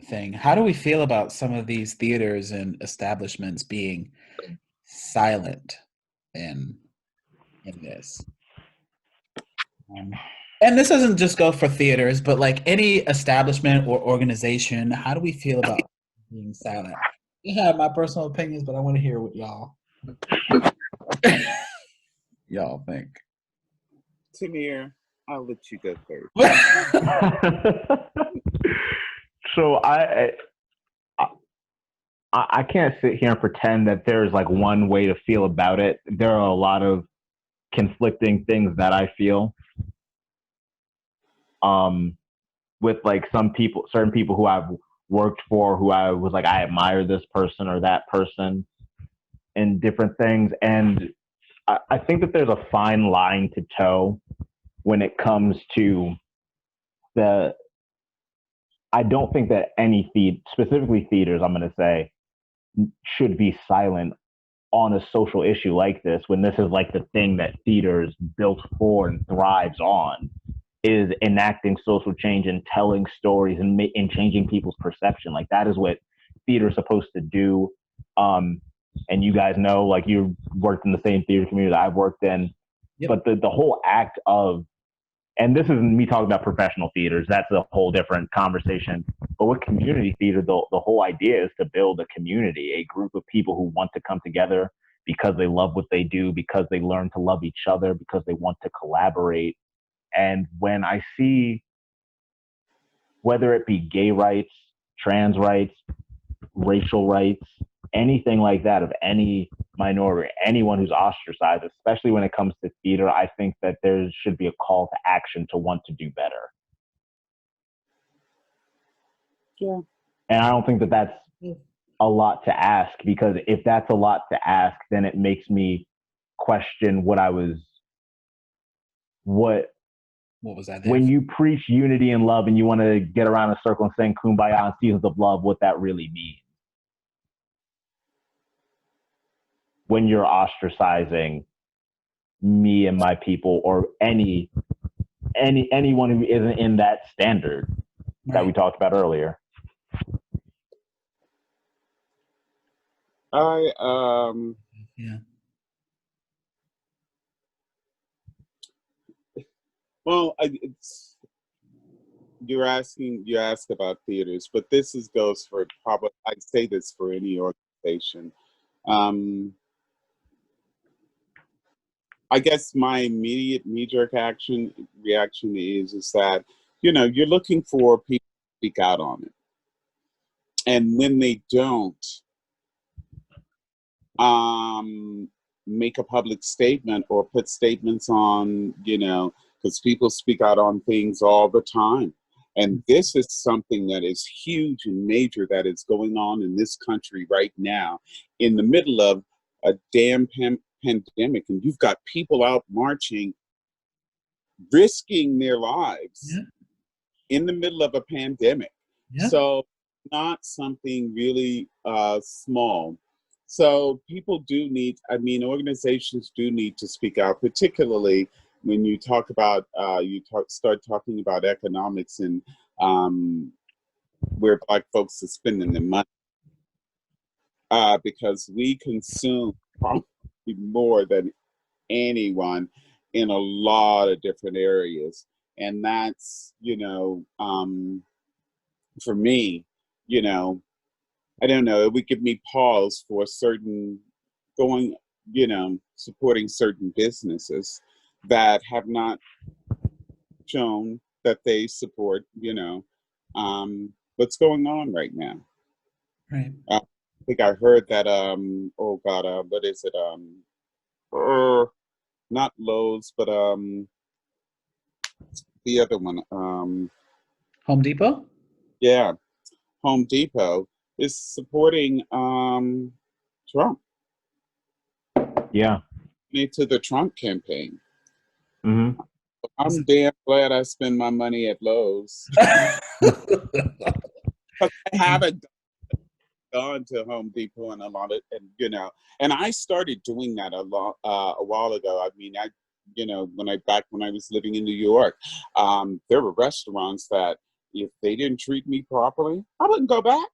thing. How do we feel about some of these theaters and establishments being silent in this? Um, and this doesn't just go for theaters, but like any establishment or organization, how do we feel about being silent? I have my personal opinions, but I want to hear what y'all think. Tamir, I'll let you go first. So I can't sit here and pretend that there's like one way to feel about it. There are a lot of conflicting things that I feel. With like certain people who I've worked for, who I was like, I admire this person or that person and different things. And I think that there's a fine line to toe when it comes to I don't think that any specifically theaters, I'm going to say, should be silent on a social issue like this, when this is like the thing that theaters built for and thrives on, is enacting social change and telling stories and changing people's perception. Like that is what theater is supposed to do. And you guys know, like you worked in the same theater community that I've worked in, yep. But the whole act of, and this isn't me talking about professional theaters, that's a whole different conversation. But with community theater, the whole idea is to build a community, a group of people who want to come together because they love what they do, because they learn to love each other, because they want to collaborate. And when I see, whether it be gay rights, trans rights, racial rights, anything like that of any minority, anyone who's ostracized, especially when it comes to theater, I think that there should be a call to action to want to do better. Yeah. And I don't think that that's a lot to ask, because if that's a lot to ask, then it makes me question what was that when you preach unity and love and you want to get around a circle and sing Kumbaya and Seasons of Love, what that really means. When you're ostracizing me and my people, or anyone who isn't in that standard that we talked about earlier. Yeah. Well, you ask about theaters, but this goes for probably, I'd say this for any organization. I guess my immediate knee-jerk reaction is that, you're looking for people to speak out on it. And when they don't make a public statement or put statements on, because people speak out on things all the time. And this is something that is huge and major that is going on in this country right now, in the middle of a damn pandemic. And you've got people out marching, risking their lives in the middle of a pandemic. Yeah. So not something really small. So people do need, organizations do need to speak out, particularly when you talk about, start talking about economics and where Black folks are spending their money. Because we consume probably more than anyone in a lot of different areas. And that's, for me, I don't know, it would give me pause for supporting certain businesses that have not shown that they support, what's going on right now. Right. I think I heard that, what is it? Not Lowe's, but the other one. Home Depot? Yeah. Home Depot is supporting Trump. Yeah. To the Trump campaign. Mm-hmm. I'm damn glad I spend my money at Lowe's. I haven't gone to Home Depot and a lot of, and I started doing that a while ago. When I was living in New York, there were restaurants that, if they didn't treat me properly, I wouldn't go back.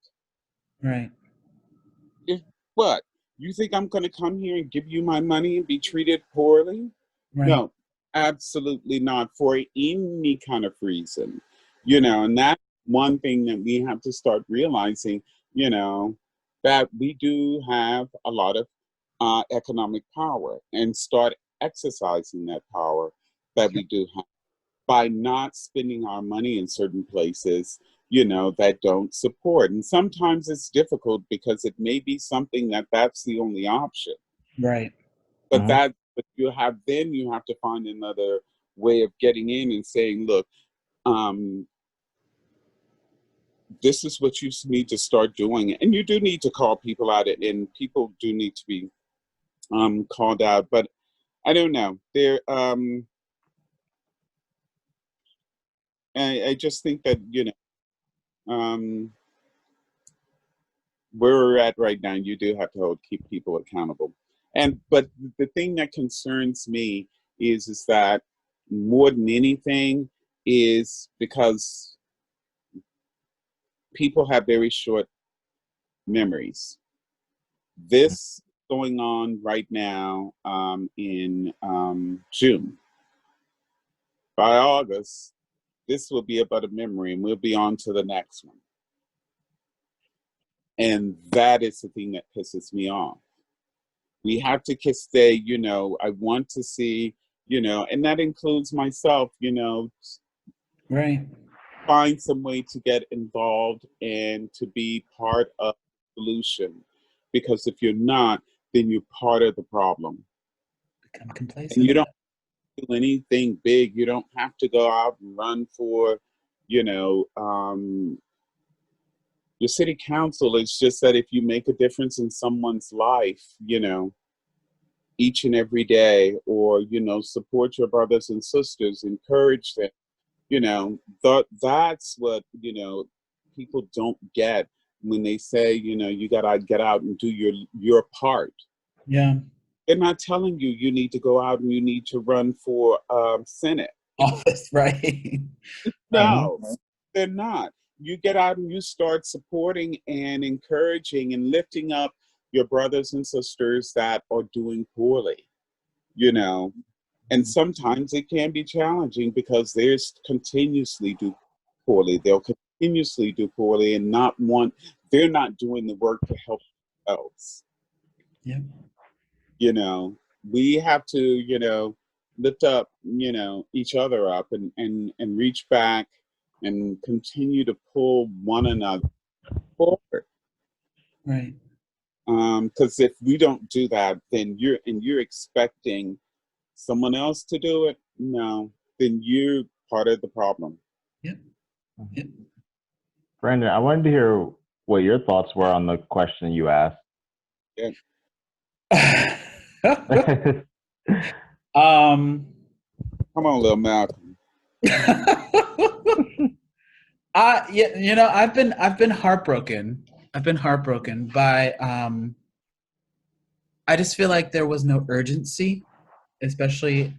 Right. If what? You think I'm going to come here and give you my money and be treated poorly? Right. No, absolutely not for any kind of reason. And that's one thing that we have to start realizing, you know, that we do have a lot of economic power and start exercising that power that we do have by not spending our money in certain places, that don't support. And sometimes it's difficult because it may be something that's the only option. Right. But Mhm. you have to find another way of getting in and saying, look, um, this is what you need to start doing. And you do need to call people out, and people do need to be called out. But I don't know. I just think that, um, where we're at right now, you do have to keep people accountable. But the thing that concerns me is that more than anything is because people have very short memories. This going on right now in June. By August, this will be about a memory, and we'll be on to the next one. And that is the thing that pisses me off. We have to stay, I want to see, and that includes myself, Right. find some way to get involved and to be part of the solution. Because if you're not, then you're part of the problem. Become And you complacent. don't do anything big. You don't have to go out and run for, you know, your city council. It's just that if you make a difference in someone's life, each and every day, or support your brothers and sisters, encourage them, that's what people don't get when they say, you gotta get out and do your part. Yeah. They're not telling you you need to go out and you need to run for Senate. Office. Right. Right. No, they're not. You get out and you start supporting and encouraging and lifting up your brothers and sisters that are doing poorly, you know. And sometimes it can be challenging because continuously do poorly. They'll continuously do poorly and they're not doing the work to help themselves. Yeah. We have to, lift up, each other up and reach back and continue to pull one another forward. Right. Because if we don't do that, then you're expecting someone else to do it. No, then you're part of the problem. Yep. Yep. Brandon, I wanted to hear what your thoughts were on the question you asked. Yeah. um Come on, little Malcolm. I've been heartbroken. I've been heartbroken by I just feel like there was no urgency, especially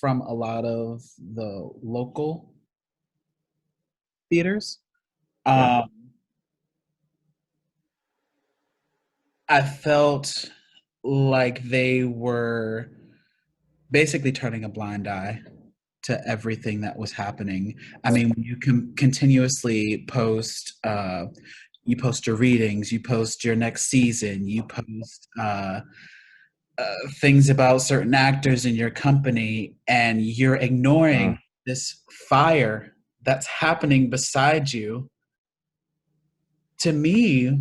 from a lot of the local theaters. Yeah. I felt like they were basically turning a blind eye to everything that was happening. I mean, when you can continuously you post your readings, you post your next season, you post things about certain actors in your company, and you're ignoring this fire that's happening beside you. To me,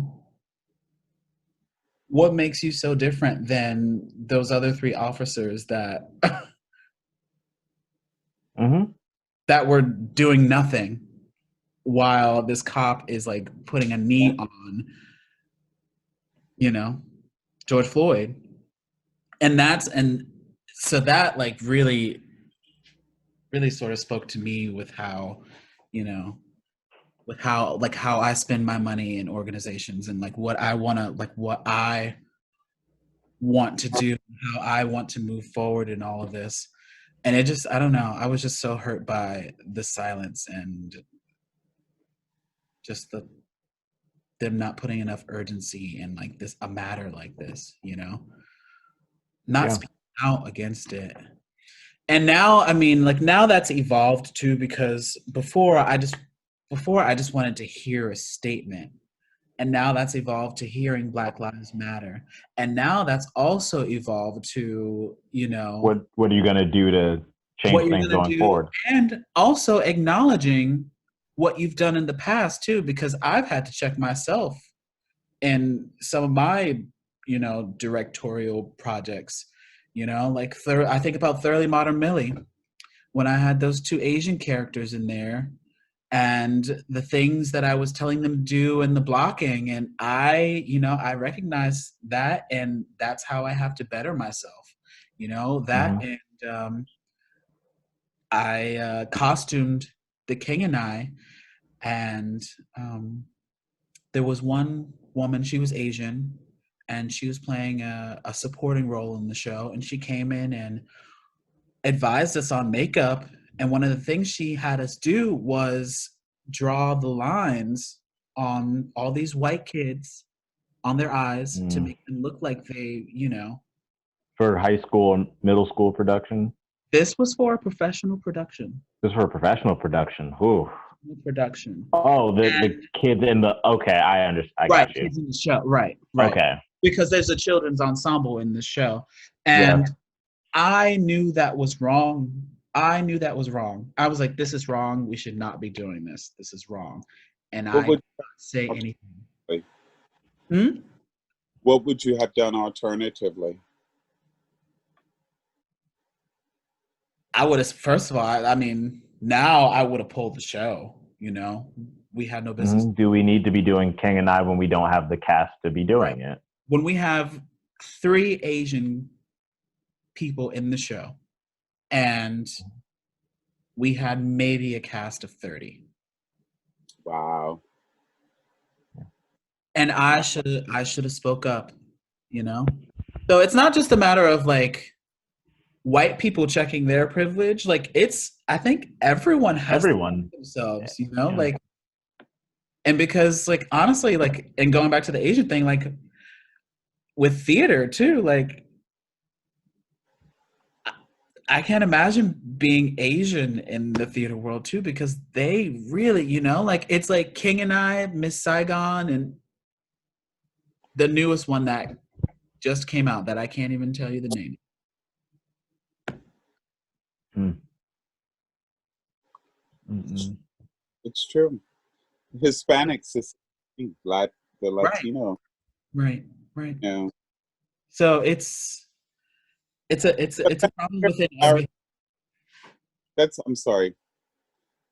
what makes you so different than those other three officers that that were doing nothing while this cop is like putting a knee on, George Floyd? And so that like really sort of spoke to me with how, you know, with how I spend my money in organizations, and like what I want to do, how I want to move forward in all of this. And I don't know, I was just so hurt by the silence, and just them not putting enough urgency in like this a matter like this, you know, not Yeah. speaking out against it. And now, I mean, like now that's evolved too, because before I just wanted to hear a statement. And now that's evolved to hearing Black Lives Matter. And now that's also evolved to, you know, What are you going to do to change what you're things going to going do, forward? and also acknowledging what you've done in the past too, because I've had to check myself in some of my, you know, directorial projects, you know, like I think about Thoroughly Modern Millie, when I had those two Asian characters in there and the things that I was telling them to do and the blocking. And I, you know, I recognize that, and that's how I have to better myself, you know, that. Mm-hmm. And I costumed the king and I, and there was one woman, she was Asian, and she was playing a supporting role in the show. And she came in and advised us on makeup. And one of the things she had us do was draw the lines on all these white kids on their eyes to Mm. make them look like they, you know. For high school and middle school production? This was for a professional production. This is for professional production. Ooh. Production. Oh, the And kids in the, okay, I understand. I right, got you. kids in the show. Right, right. Okay. Because there's a children's ensemble in the show. Yes. And I knew that was wrong. I knew that was wrong. I was like, this is wrong. We should not be doing this. This is wrong. And What I did would not say anything. alternatively? Hmm? What would you have done alternatively? I would have, first of all, I mean, now I would have pulled the show, you know? We had no business. Mm-hmm. Do we need to be doing King and I when we don't have the cast to be doing it? When we have 3 Asian people in the show and we had maybe a cast of 30. Wow. And I should have spoke up, you know? So it's not just a matter of like white people checking their privilege. Like it's, I think everyone has to Everyone. themselves, you know, Yeah. like, and because like honestly, like, and going back to the Asian thing, like with theater too, like I can't imagine being Asian in the theater world too, because they really, you know, like it's like King and I, Miss Saigon, and the newest one that just came out that I can't even tell you the name. Mm-mm. It's true. Hispanics is Lat the Right, Latino. right, right. You know. So But it's a problem within our- every. that's I'm sorry.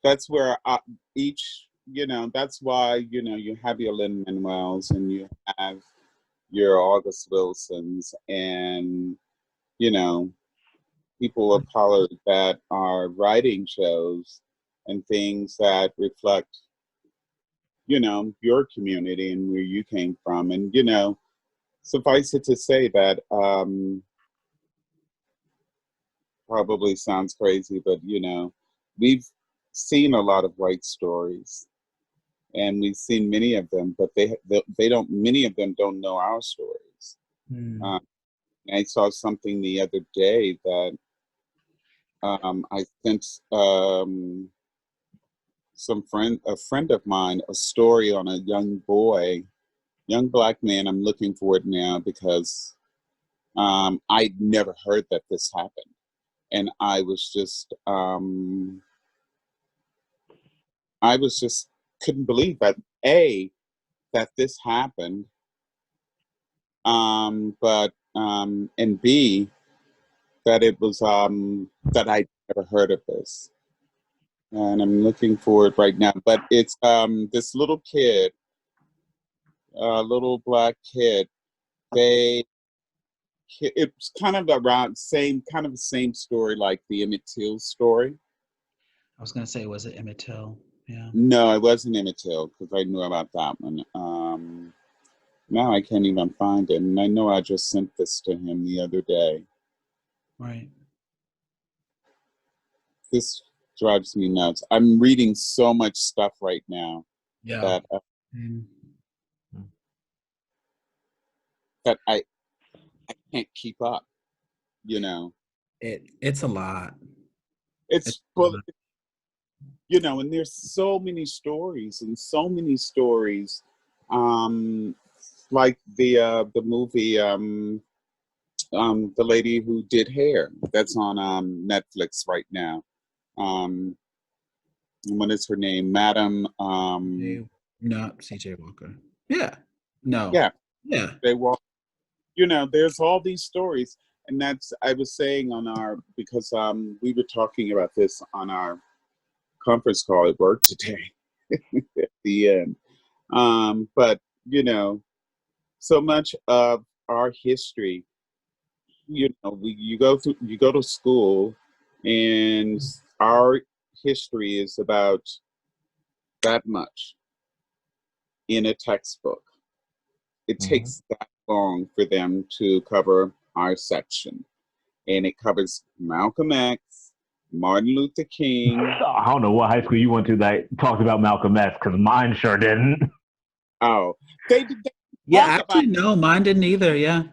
That's where each that's why you have your Lin Manuels and you have your August Wilsons and you know people of color that are writing shows and things that reflect your community and where you came from, and suffice it to say that probably sounds crazy, but we've seen a lot of white stories and we've seen many of them, but they don't, many of them don't know our stories. Hmm. um, I saw something the other day that I sent a friend of mine a story on a young black man. I'm looking for it now because I'd never heard that this happened, and I was just couldn't believe that that this happened, but and B that it was that I'd never heard of this, and I'm looking for it right now. But it's this little kid, little black kid. They It's kind of around kind of the same story like the Emmett Till story. I was gonna say, was it Emmett Till? Yeah. No, it wasn't Emmett Till because I knew about that one. Now I can't even find it, and I know I just sent this to him the other day. Right. This drives me nuts. I'm reading so much stuff right now Yeah. that Mm. that I can't keep up. You know, It's a lot. It's it's a full. lot. You know, and there's so many stories and so many stories, um, like the movie the lady who did hair that's on Netflix right now. Um, what is her name? Madam. No, CJ Walker. Yeah. No. Yeah, Yeah. they walk. You know, there's all these stories, and that's I was saying on our because we were talking about this on our conference call at work today at the end. But you know, so much of our history, you go to school, and our history is about that much in a textbook. It Mhm. takes that long for them to cover our section, and it covers Malcolm X, Martin Luther King. I don't know what high school you went to that talked about Malcolm X, because mine sure didn't. Oh, they Yeah, talk about actually, no, mine didn't either. Yeah.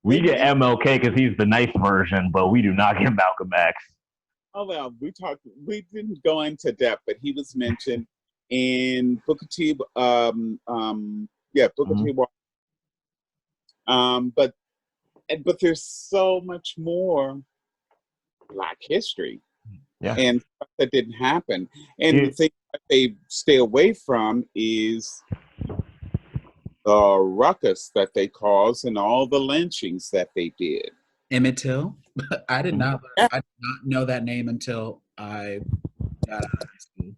We they get mention. MLK because he's the nice version, but we do not get Malcolm X. Oh well, we didn't go into depth, but he was mentioned in Booker T. Yeah, Booker Mhm. T. But there's so much more Black history Yeah. and stuff that didn't happen. And the It, thing that they stay away from is the ruckus that they caused and all the lynchings that they did. Emmett Till. Mhm. I did not know that name until I got out of high school.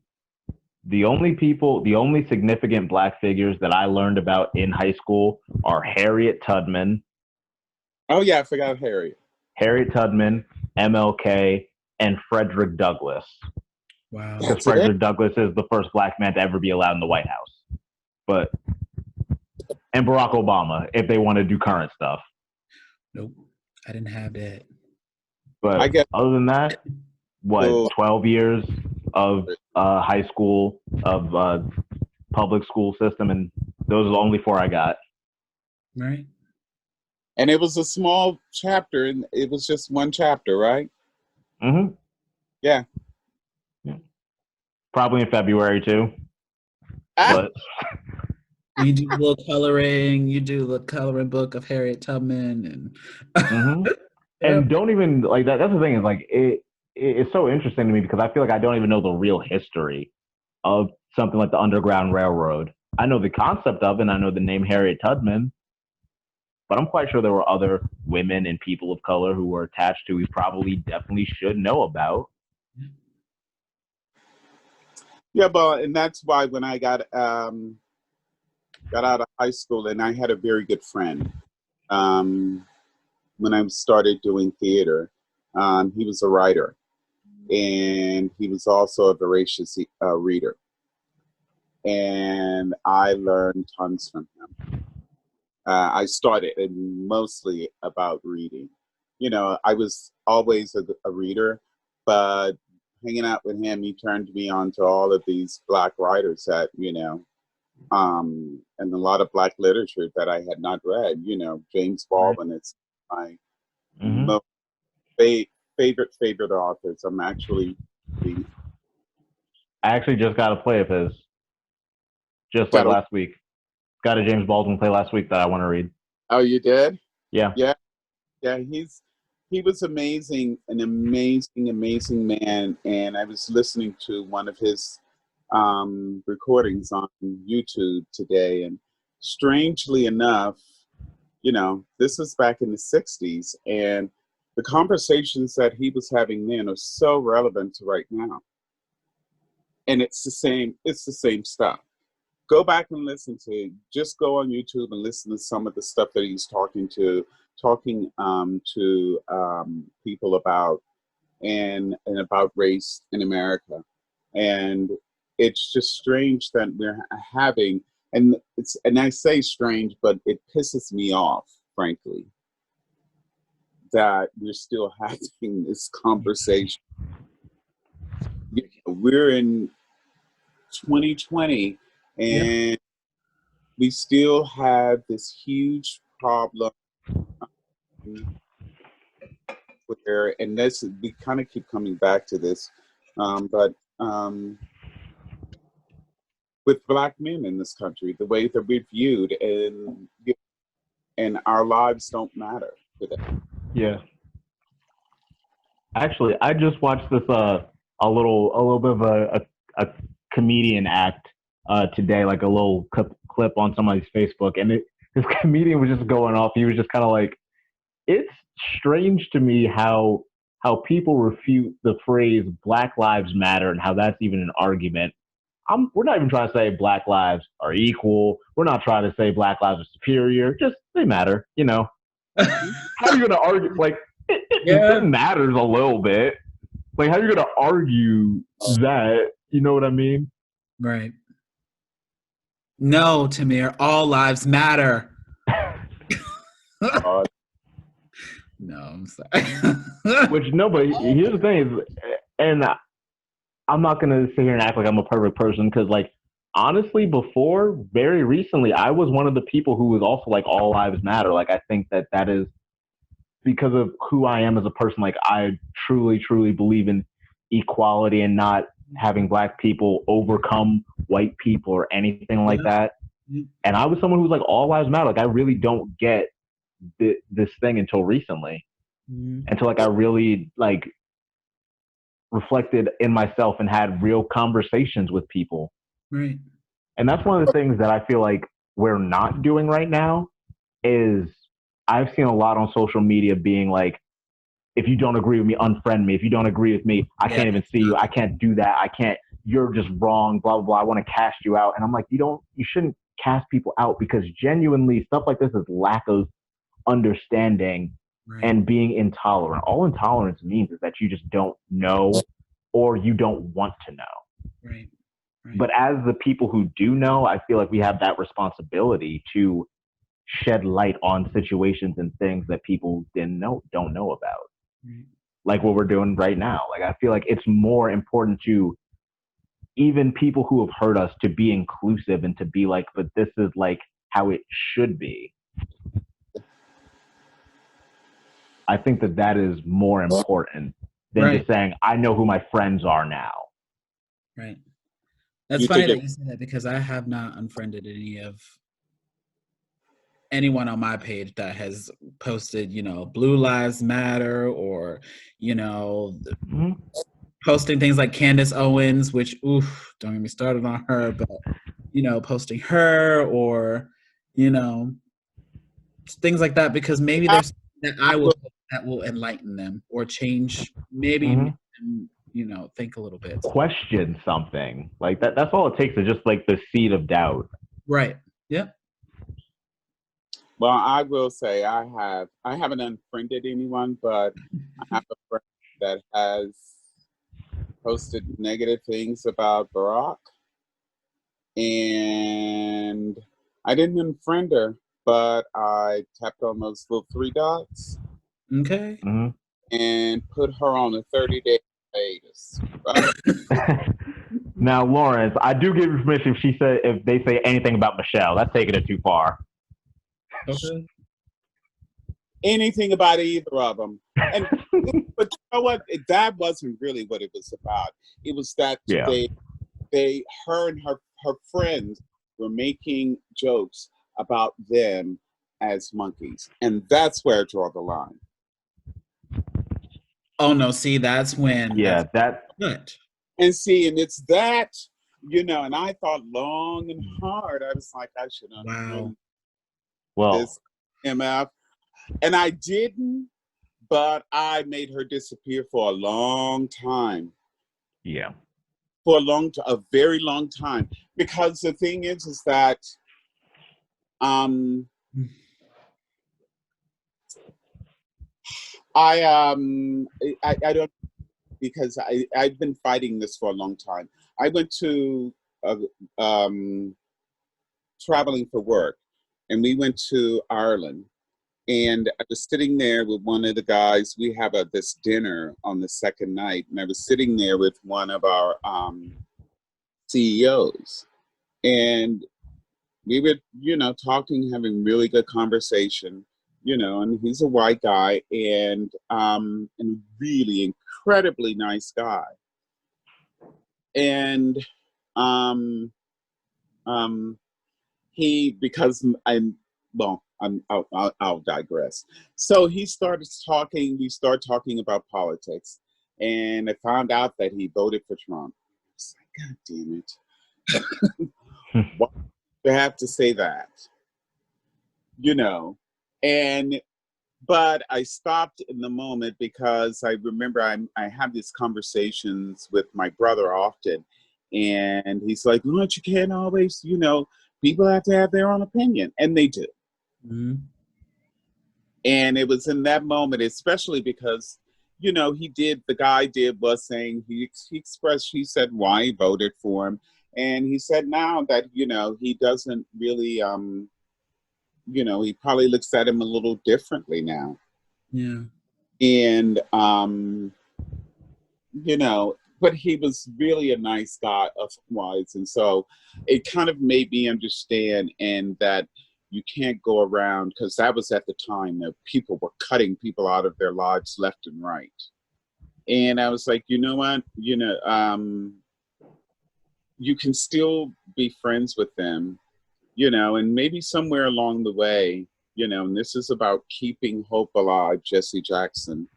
the only significant Black figures that I learned about in high school are Oh yeah, I forgot Harriet Tubman, MLK, and Frederick Douglass. Wow. Because That's it. Frederick Douglass is the first Black man to ever be allowed in the White House. But and Barack Obama, if they want to do current stuff. Nope. I didn't have that. I But guess other than that, what, so. 12 years of high school, of public school system, and those are the only four I got. Right? And it was a small chapter, and it was just one chapter, right? Mm-hmm. Yeah. Yeah. Probably in February too. Ah, But You do a little coloring, you do the coloring book of Harriet Tubman and mm-hmm. yep. And don't even like that. That's the thing is like it's so interesting to me because I feel like I don't even know the real history of something like the Underground Railroad. I know the concept of it, and I know the name Harriet Tubman, but I'm quite sure there were other women and people of color who were attached to we probably definitely should know about. yeah, but and that's why when I got out of high school, and I had a very good friend um, when I started doing theater. He was a writer, and he was also a voracious reader, and I learned tons from him. I started and mostly about reading. You know, I was always a reader, but hanging out with him, he turned me on to all of these Black writers that, and a lot of Black literature that I had not read. You know, James Right. Baldwin is my Mm-hmm. most favorite authors. I'm actually reading. I actually just got a play of his, just like Got a, last week. Got a James Baldwin play last week that I want to read. oh, you did? Yeah. Yeah, yeah. He was amazing, an amazing man. And I was listening to one of his recordings on YouTube today, and strangely enough, this was back in the '60s, and the conversations that he was having then are so relevant to right now. And it's the same. It's the same stuff. Go back and listen to. Just go on YouTube and listen to some of the stuff that he's talking to people about and about race in America. And it's just strange that we're having, and I say strange, but it pisses me off, frankly, that we're still having this conversation. We're in 2020, Yep. And we still have this huge problem where, and this, we kind of keep coming back to this, but with Black men in this country, the way that we're viewed, and our lives don't matter to them. Yeah. Actually, I just watched this a little bit of a comedian act today, like a little clip on somebody's Facebook, and this comedian was just going off. He was just kind of like, it's strange to me how people refute the phrase Black Lives Matter and how that's even an argument. We're not even trying to say Black lives are equal. We're not trying to say Black lives are superior. Just they matter, you know. How are you going to argue? Like, it matters a little bit. Like, how are you going to argue that? You know what I mean? Right. No, Tamir, all lives matter. No, I'm sorry. Which, no, but here's the thing is, and I'm not going to sit here and act like I'm a perfect person because, like, honestly, before, very recently, I was one of the people who was also like, all lives matter. Like, I think that is because of who I am as a person. Like, I truly, truly believe in equality and not having Black people overcome white people or anything like that. And I was someone who was like, all lives matter. Like, I really don't get this thing until recently, until like I really like reflected in myself and had real conversations with people. Right. And that's one of the things that I feel like we're not doing right now is I've seen a lot on social media being like, if you don't agree with me, unfriend me. If you don't agree with me, I can't even see you. I can't do that. I can't, you're just wrong, blah, blah, blah. I want to cast you out. And I'm like, you shouldn't cast people out because genuinely stuff like this is lack of understanding and being intolerant. All intolerance means is that you just don't know or you don't want to know. Right. But as the people who do know, I feel like we have that responsibility to shed light on situations and things that people don't know about. Like what we're doing right now. Like I feel like it's more important to even people who have hurt us to be inclusive and to be like, but this is like how it should be. I think that is more important than just saying, I know who my friends are now. Right. That's funny that you say that because I have not unfriended anyone on my page that has posted, Blue Lives Matter or, posting things like Candace Owens, which, oof, don't get me started on her, but, posting her or, things like that because maybe there's that will enlighten them or change, maybe, think a little bit. Question something like that. That's all it takes is just like the seed of doubt. Right. Yep. Well, I will say I haven't unfriended anyone, but I have a friend that has posted negative things about Barack. And I didn't unfriend her, but I tapped on those little 3 dots. Okay. And put her on a 30-day hiatus. Right? Now, Lawrence, I do give you permission if they say anything about Michelle. That's taking it too far. Okay. Anything about either of them. And but you know what? That wasn't really what it was about. It was that her and her friends were making jokes about them as monkeys. And that's where I draw the line. Oh no, see, that's when good. And see, and it's that, and I thought long and hard. I was like, I should unfriend this MF. And I didn't, but I made her disappear for a long time. Yeah. For a very long time. Because the thing is that I don't, because I've been fighting this for a long time. I went to traveling for work, and we went to Ireland, and I was sitting there with one of the guys. We have this dinner on the second night, and I was sitting there with one of our CEOs, And we were, talking, having really good conversation, and he's a white guy and really incredibly nice guy. And um, um, because I'll digress. So we started talking about politics, and I found out that he voted for Trump. I was like, God damn it. Why do you have to say that? You know, and but I stopped in the moment because I remember I have these conversations with my brother often, and he's like, "Look, you can't always, people have to have their own opinion," and they do. Mhm. And it was in that moment, especially because, the guy did was saying he said why he voted for him, and he said now that he doesn't really he probably looks at him a little differently now. Yeah. And but he was really a nice guy otherwise, and so it kind of made me understand and that you can't go around, because that was at the time that people were cutting people out of their lives left and right. And I was like, you know what, you can still be friends with them, and maybe somewhere along the way, and this is about keeping hope alive, Jesse Jackson,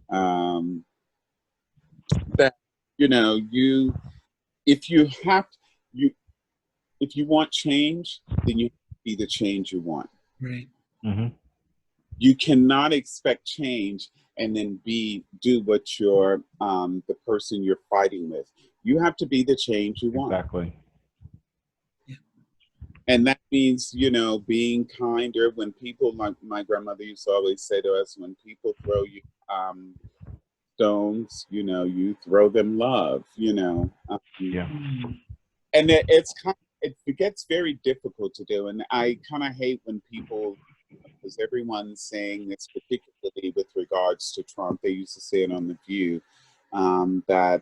um, that you if you have you if you want change, then you have to be the change you want. Right. Mm-hmm. You cannot expect change and then do what you're the person you're fighting with. You have to be the change you want. Exactly. Yeah. And that means, being kinder when people, like my grandmother used to always say to us, when people throw you stones, you throw them love, Yeah. Mm. and it gets very difficult to do. And I kind of hate when people, because everyone's saying this, particularly with regards to Trump, they used to say it on The View, that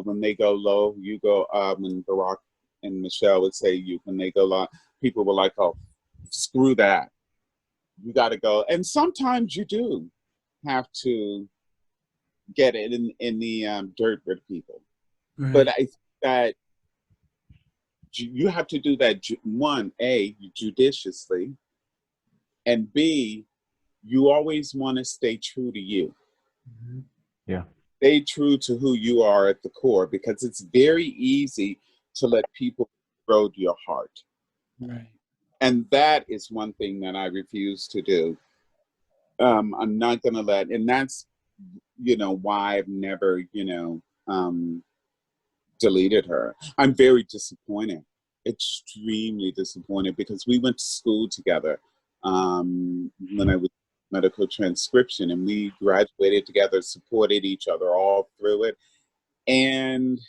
when they go low, you go. When Barack and Michelle would say, you when they go low, people were like, "Oh, screw that, you got to go." And sometimes you do have to get it in the dirt with people, but Right. I think that you have to do that, one, A, judiciously, and B, you always want to stay true to you. Mhm. Yeah. Stay true to who you are at the core, because it's very easy to let people erode your heart. Right. And that is one thing that I refuse to do. I'm not going to and that's, why I've never, deleted her. I'm very disappointed, extremely disappointed, because we went to school together when I was medical transcription, and we graduated together, supported each other all through it. And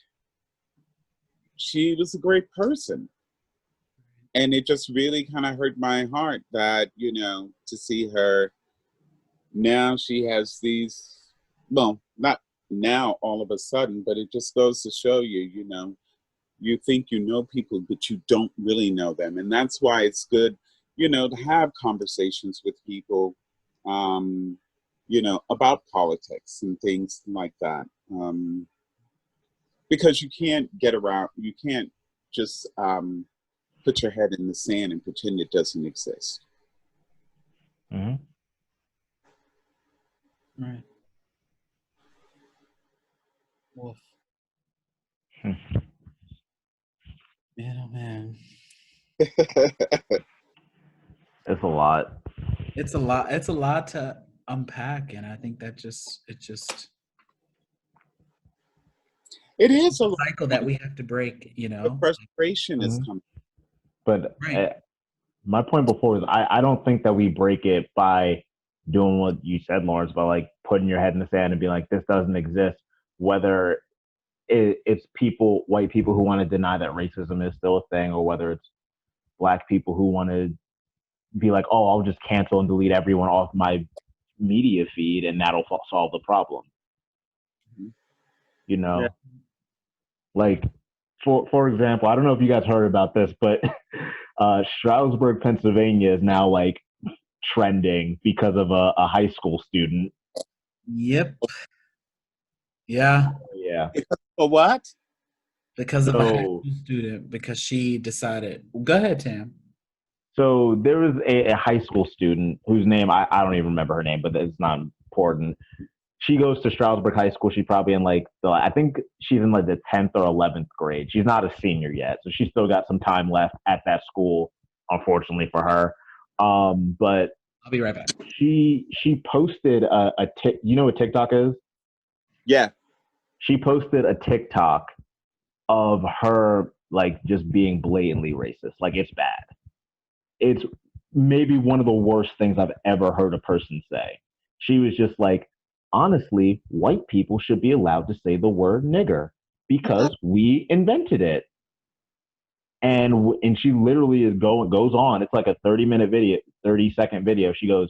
she was a great person. And it just really kind of hurt my heart that, to see her now. She has these, well, not now all of a sudden, but it just goes to show you, you think you know people, but you don't really know them. And that's why it's good, to have conversations with people, um, about politics and things like that. Because you can't just put your head in the sand and pretend it doesn't exist. Mm-hmm. Right. Wolf. Hmm. Man, oh man. It's a lot. It's a lot. It's a lot to unpack, and I think that just It it's is a a lot, cycle that we have to break. the frustration is Mm-hmm. coming. But Right. my point before is I don't think that we break it by doing what you said, Lawrence, by like putting your head in the sand and being like, this doesn't exist. Whether it's white people who want to deny that racism is still a thing, or whether it's black people who want to be like, oh, I'll just cancel and delete everyone off my media feed and that'll solve the problem. Mhm. You Yeah. know, like for example, I don't know if you guys heard about this, but Stroudsburg, Pennsylvania is now like trending because of a high school student. Yep. Yeah. Yeah. For what? Because of a high So school student, because she decided. Go ahead, Tam. so there was a high school student whose name I don't even remember her name, but it's not important. She goes to Stroudsburg High School. She's probably in like I think she's in like the 10th or 11th grade. She's not a senior yet, so she's still got some time left at that school. Unfortunately for her, but I'll be right back. she posted you know what TikTok is? Yeah. She posted a TikTok of her like just being blatantly racist. Like it's bad. It's maybe one of the worst things I've ever heard a person say. She was just like, honestly, white people should be allowed to say the word nigger because we invented it. And she literally goes on. It's like a 30-minute video, 30-second video. She goes,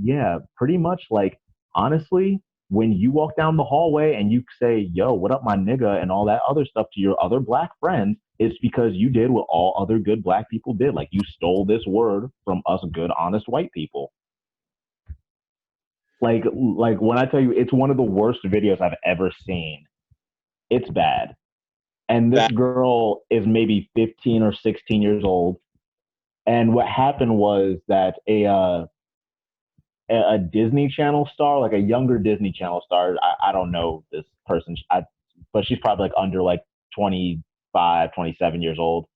yeah, pretty much like honestly, when you walk down the hallway and you say, yo, what up, my nigga, and all that other stuff to your other black friends, it's because you did what all other good black people did. Like you stole this word from us good, honest white people. Like when I tell you, it's one of the worst videos I've ever seen. It's bad. And this That girl is maybe 15 or 16 years old. And what happened was that a Disney Channel star, like a younger Disney Channel star. I don't know this person, but she's probably like under like 25, 27 years old.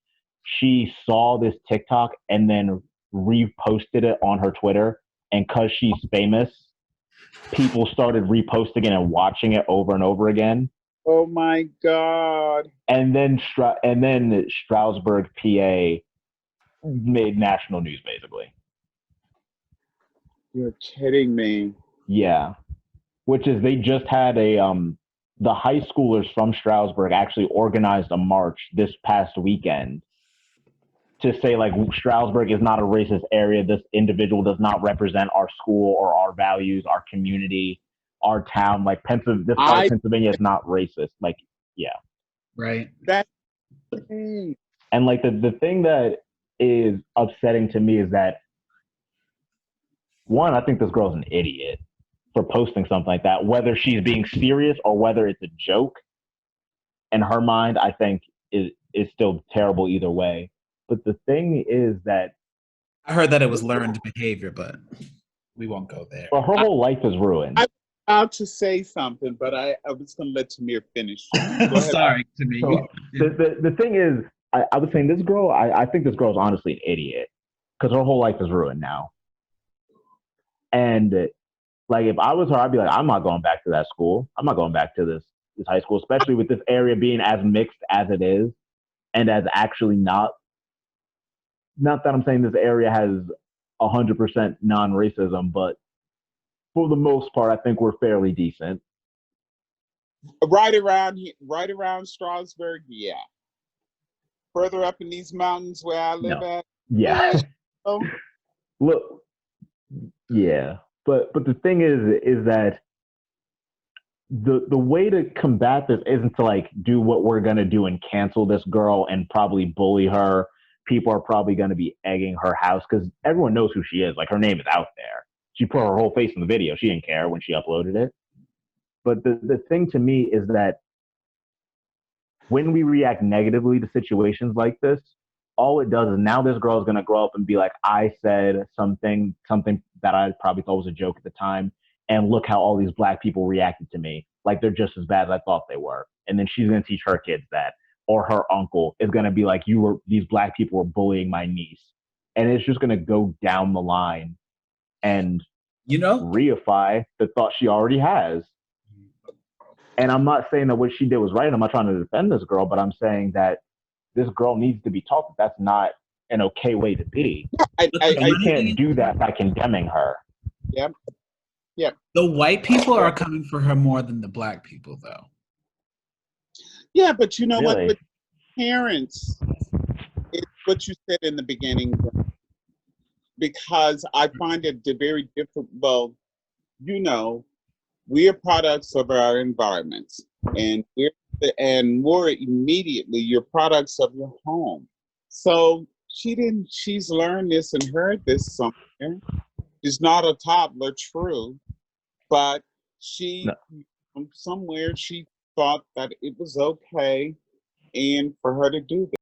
She saw this TikTok and then reposted it on her Twitter. And because she's famous, people started reposting it and watching it over and over again. oh my God. And then Stroudsburg, PA made national news basically. You're kidding me. Yeah. Which is they just had the high schoolers from Stroudsburg actually organized a march this past weekend to say like Stroudsburg is not a racist area. This individual does not represent our school or our values, our community, our town. Like this part of Pennsylvania is not racist. Like, yeah. Right. That and like the thing that is upsetting to me is that one, I think this girl's an idiot for posting something like that, whether she's being serious or whether it's a joke. In her mind, I think is still terrible either way. But the thing is that I heard that it was learned behavior, but we won't go there. well, her whole life is ruined. I was about to say something, but I was going to let Tamir finish. Go ahead. Sorry, Tamir. So, the thing is, I was saying this girl, I think this girl's honestly an idiot because her whole life is ruined now. And like if I was her, I'd be like, I'm not going back to that school. I'm not going back to this high school, especially with this area being as mixed as it is, and as actually not that I'm saying this area has 100% non-racism, but for the most part, I think we're fairly decent. Right around Strasbourg, yeah. Further up in these mountains where I live at, yeah. oh. Look, yeah, but the thing is that the way to combat this isn't to like do what we're gonna do and cancel this girl and probably bully her. People are probably gonna be egging her house because everyone knows who she is. Like her name is out there. She put her whole face in the video. She didn't care when she uploaded it. But the thing to me is that when we react negatively to situations like this, all it does is now this girl is going to grow up and be like, I said something that I probably thought was a joke at the time. And look how all these black people reacted to me. Like they're just as bad as I thought they were. And then she's going to teach her kids that. Or her uncle is going to be like, these black people were bullying my niece. And it's just going to go down the line and reify the thought she already has. And I'm not saying that what she did was right. I'm not trying to defend this girl, but I'm saying that this girl needs to be taught that that's not an okay way to be. You can't do that by condemning her. Yep. Yep. The white people are coming for her more than the black people, though. Yeah, but you know Really? what? With parents, it's what you said in the beginning, because I find it very different. Well, you know, we are products of our environments, and we're and more immediately your products of your home. So she's learned this and heard this somewhere. She's not a toddler, true, but No. from somewhere she thought that it was okay and for her to do that.